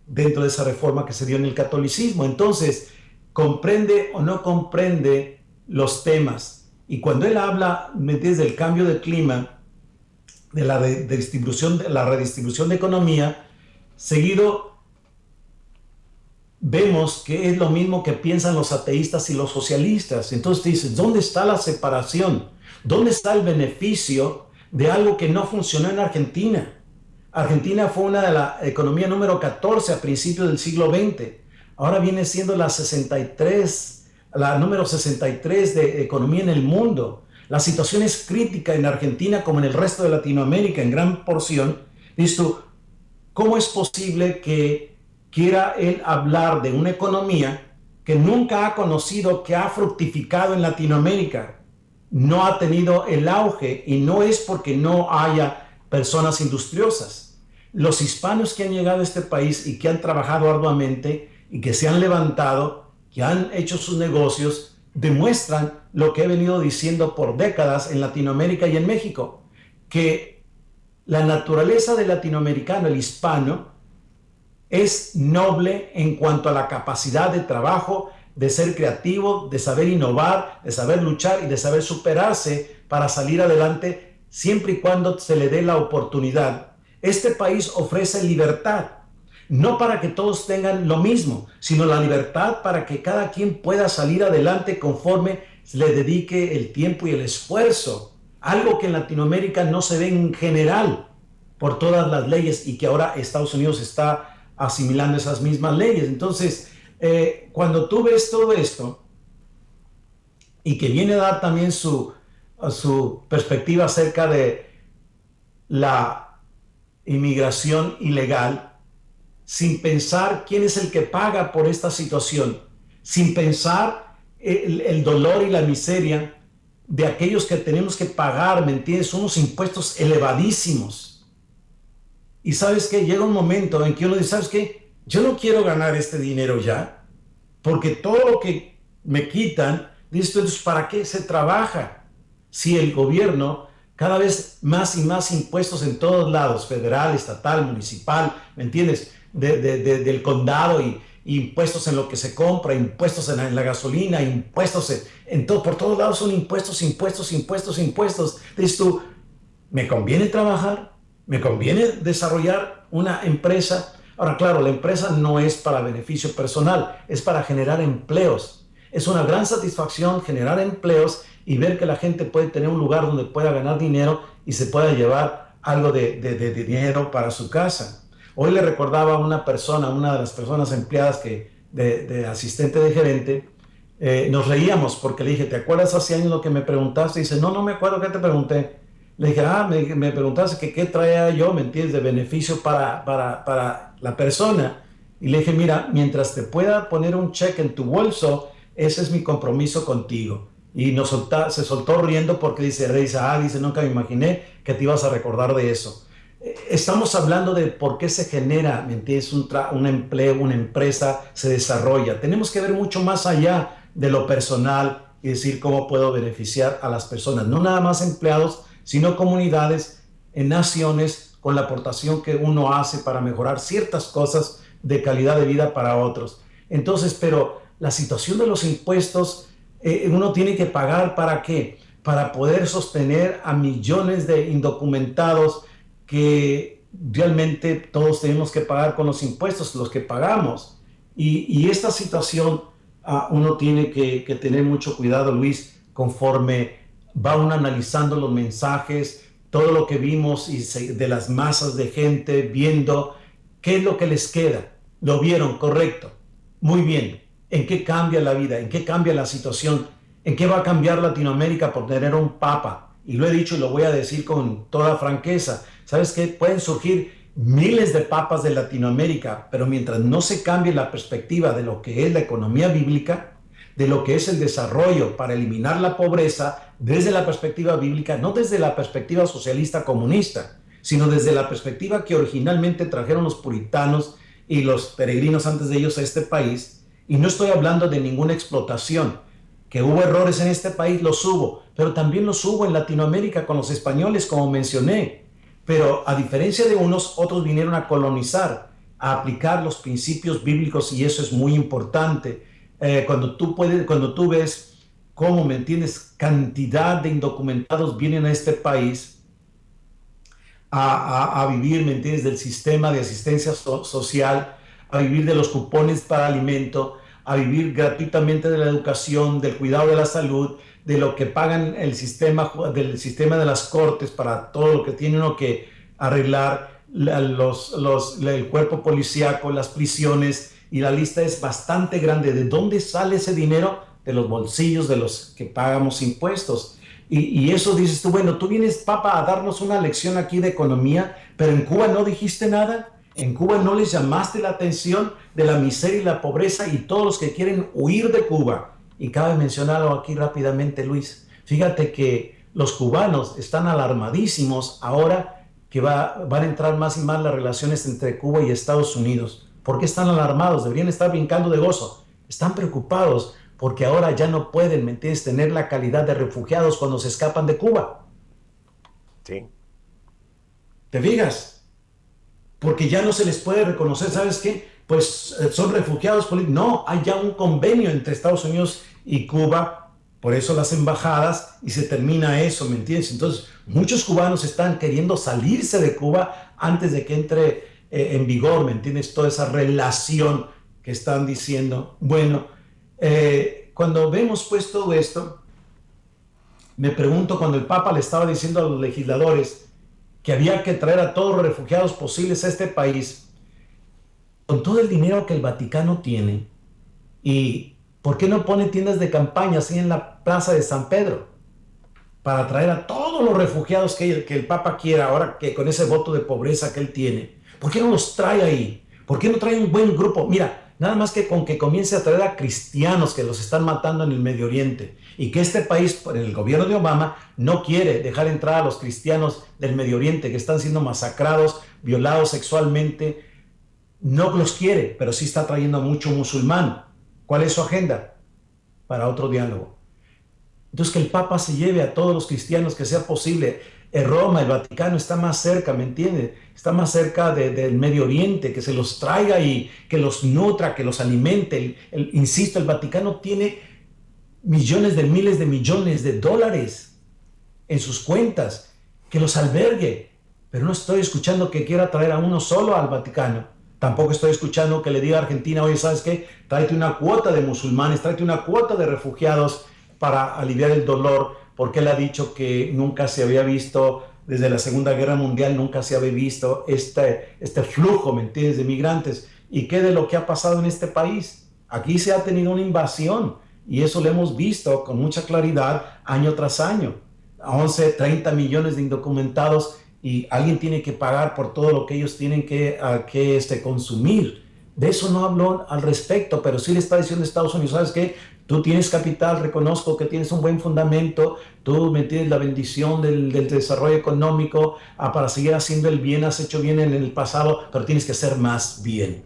dentro de esa reforma que se dio en el catolicismo. Entonces, ¿comprende o no comprende los temas? Y cuando él habla, ¿me entiendes?, del cambio de clima, de la redistribución de economía, seguido vemos que es lo mismo que piensan los ateístas y los socialistas. Entonces te dices, ¿dónde está la separación? ¿Dónde está el beneficio de algo que no funcionó en Argentina? Argentina fue una de la economía número 14 a principios del siglo XX. Ahora viene siendo la número 63 de economía en el mundo. La situación es crítica en Argentina como en el resto de Latinoamérica, en gran porción. Dices tú, ¿cómo es posible que quiera él hablar de una economía que nunca ha conocido, que ha fructificado en Latinoamérica? No ha tenido el auge y no es porque no haya personas industriosas. Los hispanos que han llegado a este país y que han trabajado arduamente y que se han levantado, que han hecho sus negocios, demuestran lo que he venido diciendo por décadas en Latinoamérica y en México, que la naturaleza del latinoamericano, el hispano, es noble en cuanto a la capacidad de trabajo, de ser creativo, de saber innovar, de saber luchar y de saber superarse para salir adelante siempre y cuando se le dé la oportunidad. Este país ofrece libertad. no para que todos tengan lo mismo, sino la libertad para que cada quien pueda salir adelante conforme le dedique el tiempo y el esfuerzo. Algo que en Latinoamérica no se ve en general por todas las leyes y que ahora Estados Unidos está asimilando esas mismas leyes. Entonces, cuando tú ves todo esto y que viene a dar también su perspectiva acerca de la inmigración ilegal, sin pensar quién es el que paga por esta situación, sin pensar el dolor y la miseria de aquellos que tenemos que pagar, ¿me entiendes? Unos impuestos elevadísimos. Y ¿sabes qué? Llega un momento en que uno dice, ¿sabes qué? Yo no quiero ganar este dinero ya, porque todo lo que me quitan, dices, entonces, ¿para qué se trabaja? Si el gobierno, cada vez más y más impuestos en todos lados, federal, estatal, municipal, ¿me entiendes? Del condado y impuestos en lo que se compra, impuestos en la gasolina, impuestos en todo, por todos lados son impuestos. Dices tú, ¿me conviene trabajar? ¿Me conviene desarrollar una empresa? Ahora, claro, la empresa no es para beneficio personal, es para generar empleos. Es una gran satisfacción generar empleos y ver que la gente puede tener un lugar donde pueda ganar dinero y se pueda llevar algo de dinero para su casa. Hoy le recordaba a una persona, una de las personas empleadas de asistente de gerente, nos reíamos porque le dije, ¿te acuerdas hace años lo que me preguntaste? Y dice, no me acuerdo qué te pregunté. Le dije, me preguntaste que qué traía yo, ¿me entiendes?, de beneficio para la persona. Y le dije, mira, mientras te pueda poner un cheque en tu bolso, ese es mi compromiso contigo. Y se soltó riendo porque dice, nunca me imaginé que te ibas a recordar de eso. Estamos hablando de por qué se genera, ¿me entiendes?, un empleo, una empresa se desarrolla. Tenemos que ver mucho más allá de lo personal y decir cómo puedo beneficiar a las personas. No nada más empleados, sino comunidades, en naciones, con la aportación que uno hace para mejorar ciertas cosas de calidad de vida para otros. Entonces, pero la situación de los impuestos, uno tiene que pagar ¿para qué? Para poder sostener a millones de indocumentados que realmente todos tenemos que pagar con los impuestos, los que pagamos. Y esta situación uno tiene que tener mucho cuidado, Luis, conforme va uno analizando los mensajes, todo lo que vimos y de las masas de gente viendo qué es lo que les queda. Lo vieron, correcto, muy bien. ¿En qué cambia la vida? ¿En qué cambia la situación? ¿En qué va a cambiar Latinoamérica por tener un papa? Y lo he dicho y lo voy a decir con toda franqueza. ¿Sabes qué? Pueden surgir miles de papas de Latinoamérica, pero mientras no se cambie la perspectiva de lo que es la economía bíblica, de lo que es el desarrollo para eliminar la pobreza desde la perspectiva bíblica, no desde la perspectiva socialista comunista, sino desde la perspectiva que originalmente trajeron los puritanos y los peregrinos antes de ellos a este país. Y no estoy hablando de ninguna explotación. Que hubo errores en este país, los hubo, pero también los hubo en Latinoamérica con los españoles, como mencioné. Pero a diferencia de unos, otros vinieron a colonizar, a aplicar los principios bíblicos, y eso es muy importante. Cuando tú ves cómo, ¿me entiendes?, cantidad de indocumentados vienen a este país a vivir, ¿me entiendes?, del sistema de asistencia social, a vivir de los cupones para alimento, a vivir gratuitamente de la educación, del cuidado de la salud, de lo que pagan del sistema de las cortes para todo lo que tiene uno que arreglar, el cuerpo policíaco, las prisiones, y la lista es bastante grande. ¿De dónde sale ese dinero? De los bolsillos de los que pagamos impuestos. Y eso dices tú, bueno, tú vienes, Papa, a darnos una lección aquí de economía, pero en Cuba no dijiste nada. En Cuba no les llamaste la atención de la miseria y la pobreza y todos los que quieren huir de Cuba. Y cabe mencionarlo aquí rápidamente, Luis. Fíjate que los cubanos están alarmadísimos ahora que van a entrar más y más las relaciones entre Cuba y Estados Unidos. ¿Por qué están alarmados? Deberían estar brincando de gozo. Están preocupados porque ahora ya no pueden, ¿me entiendes?, tener la calidad de refugiados cuando se escapan de Cuba. Sí. ¿Te fijas? Porque ya no se les puede reconocer, ¿sabes qué? Pues son refugiados políticos. No, hay ya un convenio entre Estados Unidos y Cuba, por eso las embajadas, y se termina eso, ¿me entiendes? Entonces, muchos cubanos están queriendo salirse de Cuba antes de que entre en vigor, ¿me entiendes? Toda esa relación que están diciendo. Bueno, cuando vemos pues todo esto, me pregunto, cuando el Papa le estaba diciendo a los legisladores que había que traer a todos los refugiados posibles a este país, con todo el dinero que el Vaticano tiene, ¿y por qué no pone tiendas de campaña así en la plaza de San Pedro? Para traer a todos los refugiados que el Papa quiera, ahora que con ese voto de pobreza que él tiene. ¿Por qué no los trae ahí? ¿Por qué no trae un buen grupo? Mira, nada más que con que comience a traer a cristianos que los están matando en el Medio Oriente, y que este país, por el gobierno de Obama, no quiere dejar entrar a los cristianos del Medio Oriente que están siendo masacrados, violados sexualmente. No los quiere, pero sí está trayendo a mucho musulmán. ¿Cuál es su agenda? Para otro diálogo. Entonces, que el Papa se lleve a todos los cristianos que sea posible. En Roma, el Vaticano está más cerca, ¿me entiendes? Está más cerca del Medio Oriente, que se los traiga y que los nutra, que los alimente. Insisto, el Vaticano tiene millones de miles de millones de dólares en sus cuentas, que los albergue. Pero no estoy escuchando que quiera traer a uno solo al Vaticano. Tampoco estoy escuchando que le diga a Argentina, oye, ¿sabes qué? Tráete una cuota de musulmanes, tráete una cuota de refugiados para aliviar el dolor, porque él ha dicho que nunca se había visto, desde la Segunda Guerra Mundial, nunca se había visto este flujo, ¿me entiendes?, de migrantes. ¿Y qué de lo que ha pasado en este país? Aquí se ha tenido una invasión, y eso lo hemos visto con mucha claridad año tras año. 11, 30 millones de indocumentados, y alguien tiene que pagar por todo lo que ellos tienen que consumir. De eso no habló al respecto, pero sí le está diciendo a Estados Unidos, ¿sabes qué? Tú tienes capital, reconozco que tienes un buen fundamento, tú me tienes la bendición del desarrollo económico para seguir haciendo el bien, has hecho bien en el pasado, pero tienes que hacer más bien.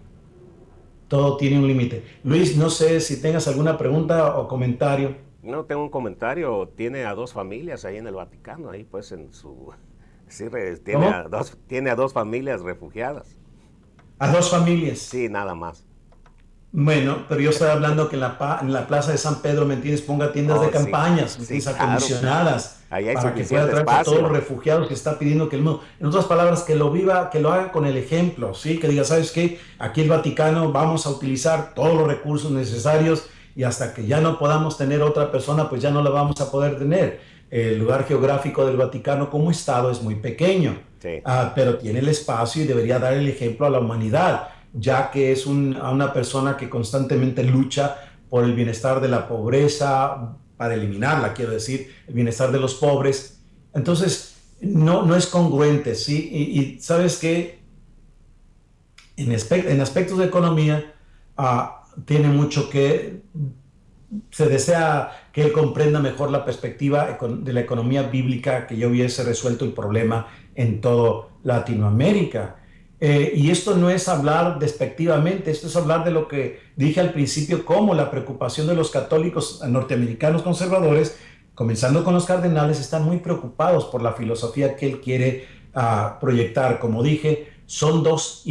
Todo tiene un límite. Luis, no sé si tengas alguna pregunta o comentario. No, tengo un comentario. Tiene a 2 familias ahí en el Vaticano, ahí pues en su... Sí, tiene a dos familias refugiadas. ¿A 2 familias? Sí, nada más. Bueno, pero yo estoy hablando que en la plaza de San Pedro, ¿me entiendes? Ponga tiendas de campañas, sí, acondicionadas, ahí hay para que pueda traer a todos los refugiados que está pidiendo que el mundo. En otras palabras, que lo viva, que lo haga con el ejemplo, ¿sí? Que diga, ¿sabes qué? Aquí el Vaticano vamos a utilizar todos los recursos necesarios, y hasta que ya no podamos tener otra persona, pues ya no la vamos a poder tener. El lugar geográfico del Vaticano como Estado es muy pequeño, sí. Pero tiene el espacio y debería dar el ejemplo a la humanidad, ya que es una persona que constantemente lucha por el bienestar de la pobreza, para eliminarla, quiero decir, el bienestar de los pobres. Entonces, no es congruente, ¿sí? Y ¿sabes qué? En aspectos de economía, tiene mucho que... Se desea que él comprenda mejor la perspectiva de la economía bíblica, que ya hubiese resuelto el problema en toda Latinoamérica. Y esto no es hablar despectivamente, esto es hablar de lo que dije al principio, como la preocupación de los católicos norteamericanos conservadores, comenzando con los cardenales, están muy preocupados por la filosofía que él quiere proyectar. Como dije, son 2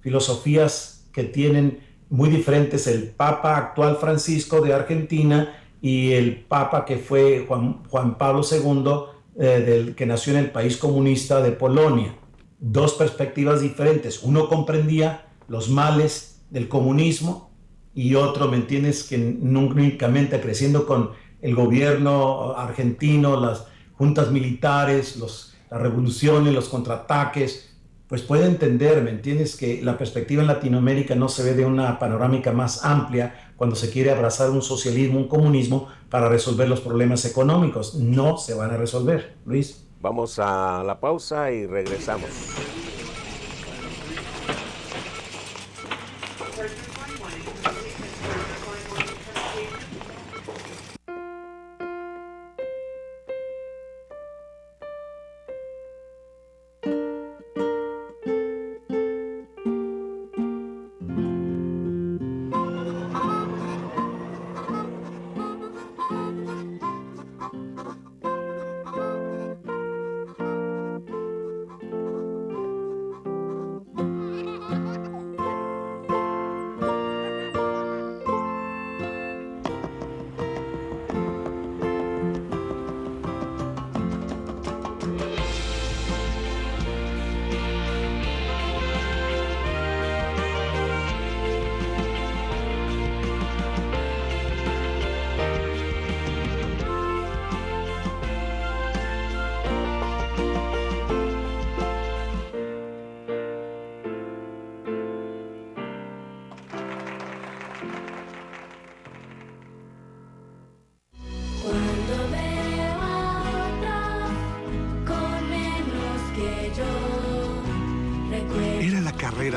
filosofías que tienen muy diferentes: el Papa actual Francisco de Argentina y el Papa que fue Juan Pablo II, que nació en el país comunista de Polonia. 2 perspectivas diferentes. Uno comprendía los males del comunismo, y otro, ¿me entiendes?, que únicamente creciendo con el gobierno argentino, las juntas militares, las revoluciones, los contraataques, pues puede entender, ¿me entiendes?, que la perspectiva en Latinoamérica no se ve de una panorámica más amplia cuando se quiere abrazar un socialismo, un comunismo, para resolver los problemas económicos. No se van a resolver, Luis. Vamos a la pausa y regresamos.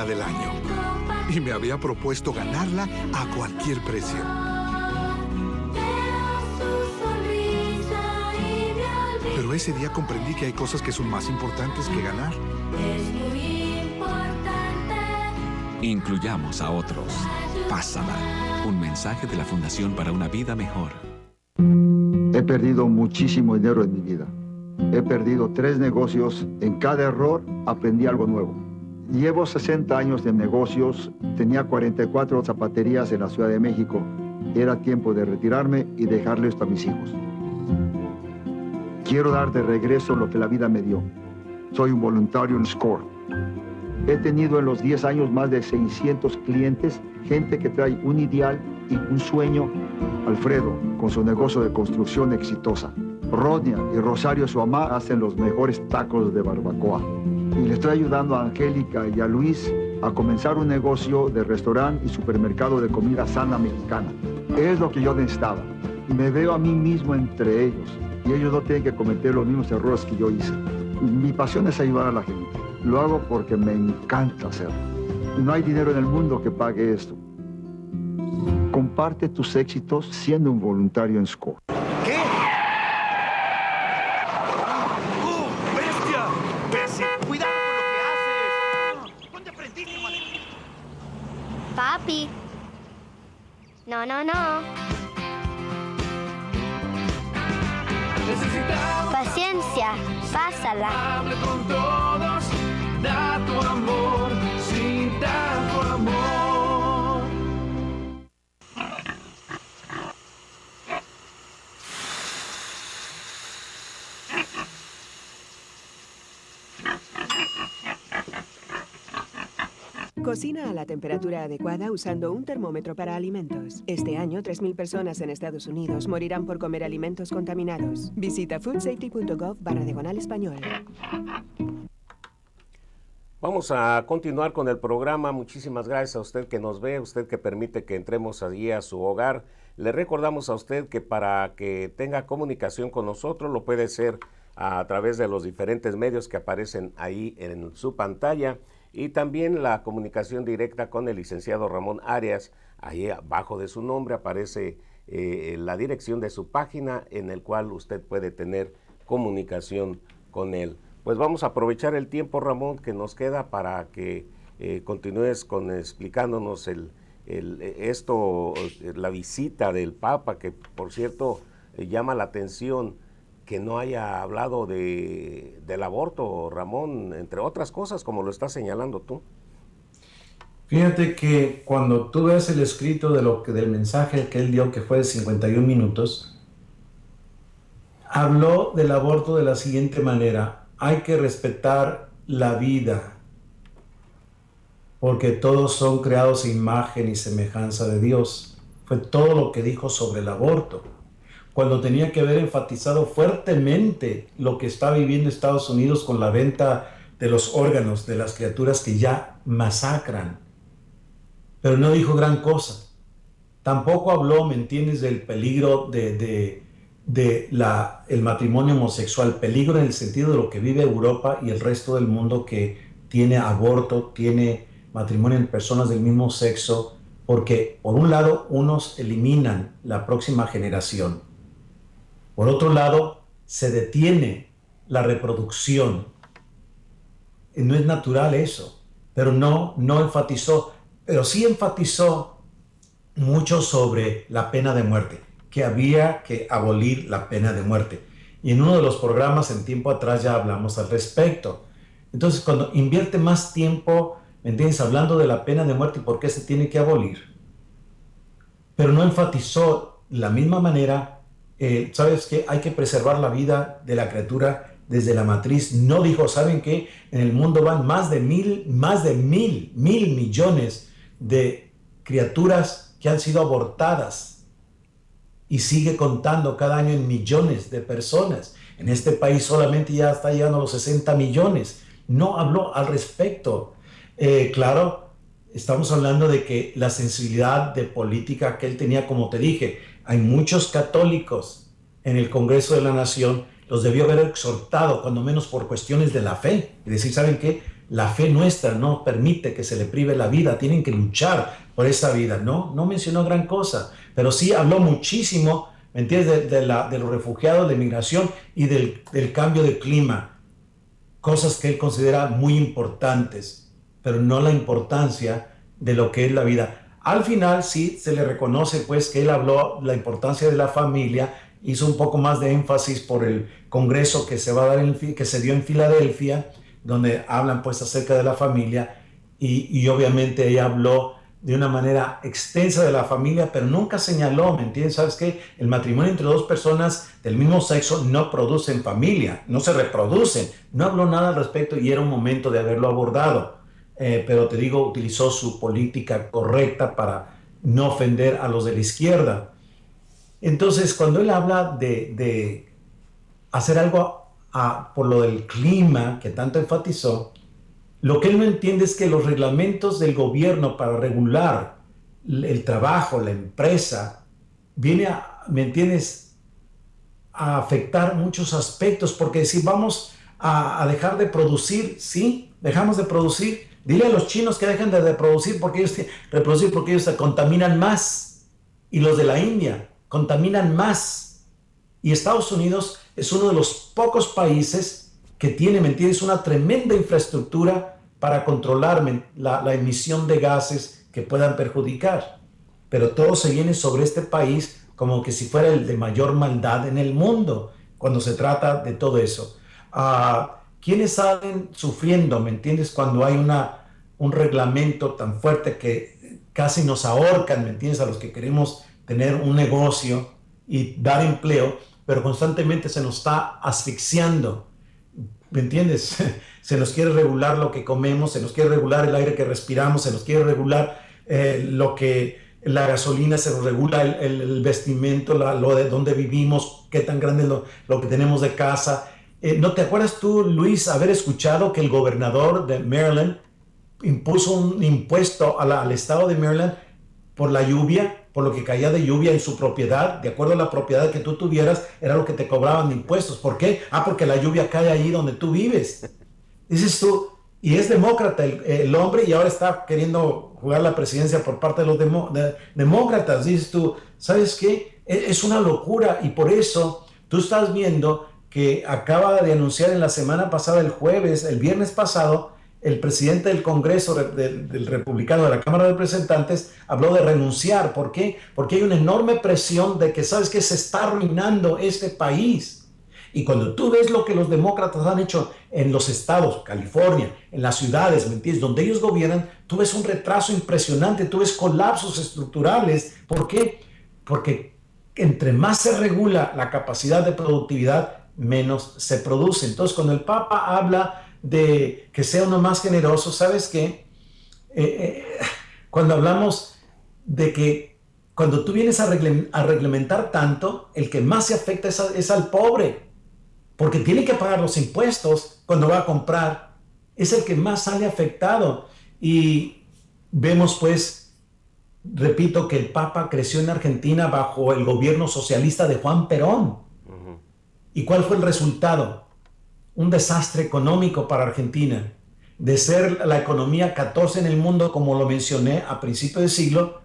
carrera del año. Y me había propuesto ganarla a cualquier precio. Pero ese día comprendí que hay cosas que son más importantes que ganar. Es muy importante. Incluyamos a otros. Pásala. Un mensaje de la Fundación para una Vida Mejor. He perdido muchísimo dinero en mi vida. He perdido 3 negocios. En cada error aprendí algo nuevo. Llevo 60 años de negocios. Tenía 44 zapaterías en la Ciudad de México. Era tiempo de retirarme y dejarle esto a mis hijos. Quiero dar de regreso lo que la vida me dio. Soy un voluntario en SCORE. He tenido en los 10 años más de 600 clientes, gente que trae un ideal y un sueño. Alfredo, con su negocio de construcción exitosa. Rodnia y Rosario, su mamá, hacen los mejores tacos de barbacoa. Y le estoy ayudando a Angélica y a Luis a comenzar un negocio de restaurante y supermercado de comida sana mexicana. Es lo que yo necesitaba. Me veo a mí mismo entre ellos. Y ellos no tienen que cometer los mismos errores que yo hice. Mi pasión es ayudar a la gente. Lo hago porque me encanta hacerlo. No hay dinero en el mundo que pague esto. Comparte tus éxitos siendo un voluntario en SCORE. ¿Qué? ¡Bestia! ¡Bestia! ¡Cuidado con lo que haces! ¿Dónde aprendiste, Malena? Papi. No, no, no. Necesitamos Paciencia, pásala. hable con todos, da tu amor, sin tanto amor. Cocina a la temperatura adecuada usando un termómetro para alimentos. Este año, 3.000 personas en Estados Unidos morirán por comer alimentos contaminados. Visita foodsafety.gov/español. Vamos a continuar con el programa. Muchísimas gracias a usted que nos ve, usted que permite que entremos allí a su hogar. Le recordamos a usted que para que tenga comunicación con nosotros lo puede hacer a través de los diferentes medios que aparecen ahí en su pantalla. Y también la comunicación directa con el licenciado Ramón Arias. Ahí abajo de su nombre aparece la dirección de su página en el cual usted puede tener comunicación con él. Pues vamos a aprovechar el tiempo, Ramón, que nos queda para que continúes explicándonos la visita del Papa, que por cierto llama la atención que no haya hablado del aborto, Ramón, entre otras cosas, como lo estás señalando tú. Fíjate que cuando tú ves el escrito del mensaje que él dio, que fue de 51 minutos, habló del aborto de la siguiente manera: hay que respetar la vida, porque todos son creados a imagen y semejanza de Dios. Fue todo lo que dijo sobre el aborto, cuando tenía que haber enfatizado fuertemente lo que está viviendo Estados Unidos con la venta de los órganos de las criaturas que ya masacran. Pero no dijo gran cosa. Tampoco habló, ¿me entiendes?, del peligro el matrimonio homosexual, peligro en el sentido de lo que vive Europa y el resto del mundo, que tiene aborto, tiene matrimonio en personas del mismo sexo, porque por un lado unos eliminan la próxima generación. Por otro lado, se detiene la reproducción. No es natural eso, pero no enfatizó, pero sí enfatizó mucho sobre la pena de muerte, que había que abolir la pena de muerte. Y en uno de los programas en tiempo atrás ya hablamos al respecto. Entonces, cuando invierte más tiempo, ¿me entiendes?, hablando de la pena de muerte y por qué se tiene que abolir, pero no enfatizó de la misma manera, ¿sabes qué? Hay que preservar la vida de la criatura desde la matriz. No dijo, ¿saben qué? En el mundo van más de mil millones de criaturas que han sido abortadas y sigue contando cada año en millones de personas. En este país solamente ya está llegando a los 60 millones. No habló al respecto. Claro, estamos hablando de que la sensibilidad de política que él tenía, como te dije, hay muchos católicos en el Congreso de la Nación, los debió haber exhortado, cuando menos por cuestiones de la fe, y decir, ¿saben qué? la fe nuestra no permite que se le prive la vida, tienen que luchar por esa vida. No mencionó gran cosa, pero sí habló muchísimo, ¿me entiendes?, de los refugiados, de migración y del cambio de clima, cosas que él considera muy importantes, pero no la importancia de lo que es la vida. Al final sí se le reconoce pues que él habló la importancia de la familia, hizo un poco más de énfasis por el congreso que se va a dar que se dio en Filadelfia, donde hablan pues acerca de la familia, y obviamente ella habló de una manera extensa de la familia, pero nunca señaló, ¿me entiendes? ¿Sabes qué? El matrimonio entre dos personas del mismo sexo no producen familia, no se reproducen. No habló nada al respecto y era un momento de haberlo abordado. Pero te digo, utilizó su política correcta para no ofender a los de la izquierda. Entonces, cuando él habla de hacer algo por lo del clima, que tanto enfatizó, lo que él no entiende es que los reglamentos del gobierno para regular el trabajo, la empresa, viene ¿me entiendes?, a afectar muchos aspectos, porque si vamos a dejar de producir, sí, dejamos de producir. Dile a los chinos que dejen de reproducir porque ellos se contaminan más, y los de la India contaminan más. Y Estados Unidos es uno de los pocos países que tiene, ¿me entiendes?, una tremenda infraestructura para controlar la emisión de gases que puedan perjudicar. Pero todo se viene sobre este país como que si fuera el de mayor maldad en el mundo cuando se trata de todo eso. ¿Quiénes salen sufriendo, me entiendes, cuando hay un reglamento tan fuerte que casi nos ahorcan, me entiendes, a los que queremos tener un negocio y dar empleo, pero constantemente se nos está asfixiando, ¿me entiendes? Se nos quiere regular lo que comemos, se nos quiere regular el aire que respiramos, se nos quiere regular la gasolina, se nos regula el vestimento, lo de dónde vivimos, qué tan grande es lo que tenemos de casa. ¿No te acuerdas tú, Luis, haber escuchado que el gobernador de Maryland impuso un impuesto al estado de Maryland por la lluvia, por lo que caía de lluvia en su propiedad? De acuerdo a la propiedad que tú tuvieras, era lo que te cobraban de impuestos. ¿Por qué? Porque la lluvia cae ahí donde tú vives. Dices tú, y es demócrata el hombre, y ahora está queriendo jugar la presidencia por parte de los demócratas. Dices tú, ¿sabes qué? Es una locura, y por eso tú estás viendo que acaba de anunciar en la semana pasada, el viernes pasado, el presidente del Congreso del republicano de la Cámara de Representantes habló de renunciar. ¿Por qué? Porque hay una enorme presión de que, ¿sabes qué?, se está arruinando este país. Y cuando tú ves lo que los demócratas han hecho en los estados, California, en las ciudades, ¿me entiendes?, donde ellos gobiernan, tú ves un retraso impresionante, tú ves colapsos estructurales. ¿Por qué? Porque entre más se regula la capacidad de productividad, menos se produce. Entonces, cuando el Papa habla de que sea uno más generoso, ¿sabes qué? Cuando hablamos de que cuando tú vienes a reglamentar tanto, el que más se afecta es al pobre, porque tiene que pagar los impuestos cuando va a comprar. Es el que más sale afectado. Y vemos pues, repito, que el Papa creció en Argentina bajo el gobierno socialista de Juan Perón. ¿Y cuál fue el resultado? Un desastre económico para Argentina. De ser la economía 14 en el mundo, como lo mencioné a principio de siglo,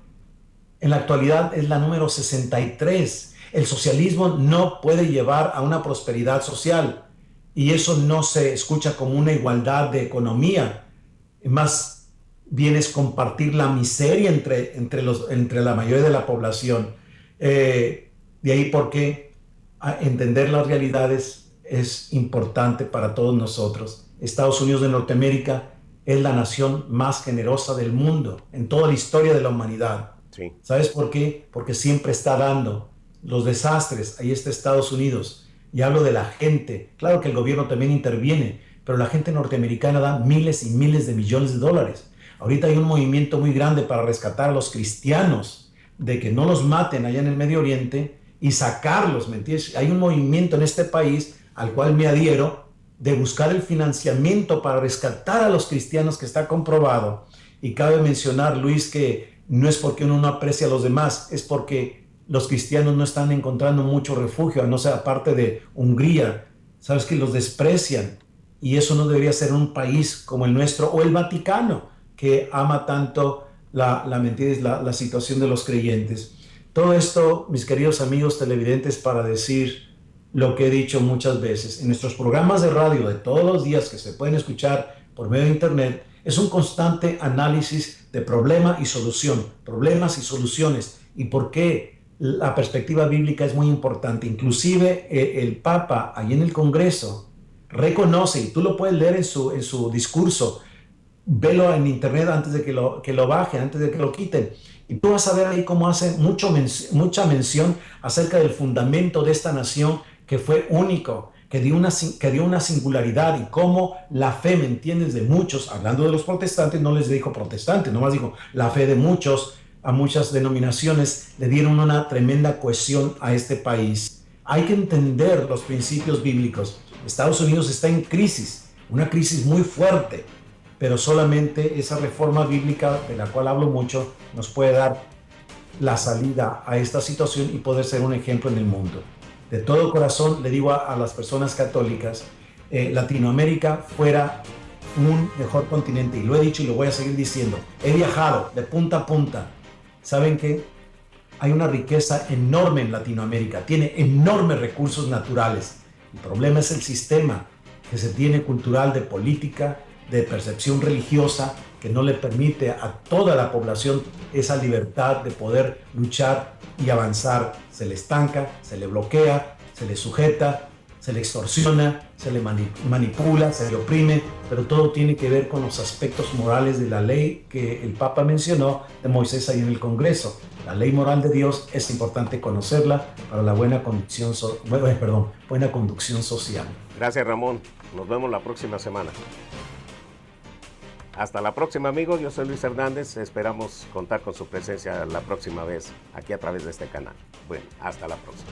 en la actualidad es la número 63. El socialismo no puede llevar a una prosperidad social, y eso no se escucha como una igualdad de economía. Más bien es compartir la miseria entre la mayoría de la población. De ahí porque entender las realidades es importante para todos nosotros. Estados Unidos de Norteamérica es la nación más generosa del mundo en toda la historia de la humanidad. Sí. ¿Sabes por qué? Porque siempre está dando. Los desastres, ahí está Estados Unidos. Y hablo de la gente. Claro que el gobierno también interviene, pero la gente norteamericana da miles y miles de millones de dólares. Ahorita hay un movimiento muy grande para rescatar a los cristianos, de que no los maten allá en el Medio Oriente y sacarlos, ¿me entiendes? Hay un movimiento en este país al cual me adhiero, de buscar el financiamiento para rescatar a los cristianos, que está comprobado. Y cabe mencionar, Luis, que no es porque uno no aprecia a los demás, es porque los cristianos no están encontrando mucho refugio, no sea aparte de Hungría. Sabes que los desprecian. y eso no debería ser un país como el nuestro o el Vaticano, que ama tanto la situación de los creyentes. Todo esto, mis queridos amigos televidentes, para decir lo que he dicho muchas veces. En nuestros programas de radio de todos los días que se pueden escuchar por medio de internet, es un constante análisis de problema y solución, problemas y soluciones, y por qué la perspectiva bíblica es muy importante. Inclusive el Papa, ahí en el Congreso, reconoce, y tú lo puedes leer en su discurso, velo en internet antes de que lo bajen, antes de que lo quiten, y tú vas a ver ahí cómo hace mucha mención acerca del fundamento de esta nación que fue único, que dio una singularidad, y cómo la fe, ¿me entiendes?, de muchos, hablando de los protestantes, no les dijo protestantes, nomás dijo la fe de muchos, a muchas denominaciones le dieron una tremenda cohesión a este país. Hay que entender los principios bíblicos. Estados Unidos está en crisis, una crisis muy fuerte, pero solamente esa reforma bíblica, de la cual hablo mucho, nos puede dar la salida a esta situación y poder ser un ejemplo en el mundo. De todo corazón le digo a las personas católicas, Latinoamérica fuera un mejor continente, y lo he dicho y lo voy a seguir diciendo. He viajado de punta a punta. ¿Saben qué? Hay una riqueza enorme en Latinoamérica, tiene enormes recursos naturales. El problema es el sistema que se tiene cultural, de política, de percepción religiosa, que no le permite a toda la población esa libertad de poder luchar y avanzar. Se le estanca, se le bloquea, se le sujeta, se le extorsiona, se le manipula, se le oprime, pero todo tiene que ver con los aspectos morales de la ley que el Papa mencionó de Moisés ahí en el Congreso. La ley moral de Dios es importante conocerla para la buena conducción social. Gracias, Ramón. Nos vemos la próxima semana. Hasta la próxima, amigos. Yo soy Luis Hernández. Esperamos contar con su presencia la próxima vez aquí a través de este canal. Bueno, hasta la próxima.